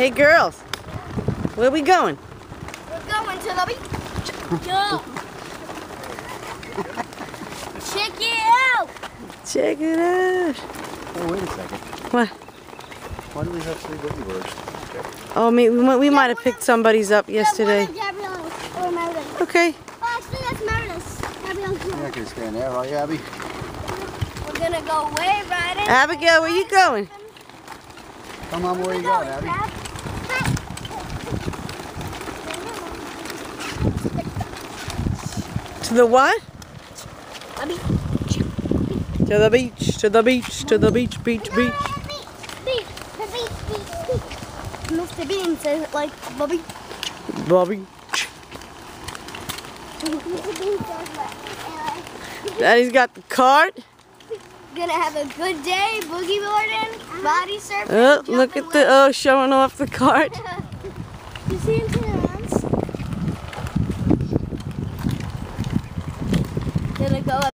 Hey girls, where are we going? We're going to the beach. Go. Check it out. Check it out. Oh, wait a second. What? Why do we have 3 boogie birds? Oh, we might have picked somebody's up yesterday. Okay. Oh, actually, that's Meredith's. You're not going to stand there, are you, Abby? We're going to go way right in. Abigail, where you going? Come on, where you going, Abby? To the what? Abby. To the beach, to the beach, to the beach, beach, beach. Beach. Mr. Bean says it like Bobby. Bobby. Mr. Bean says that. Daddy's got the cart. Gonna have a good day, boogie boarding, body surfing. Oh, look at the, showing off the cart. You see him turn around? Gonna go up.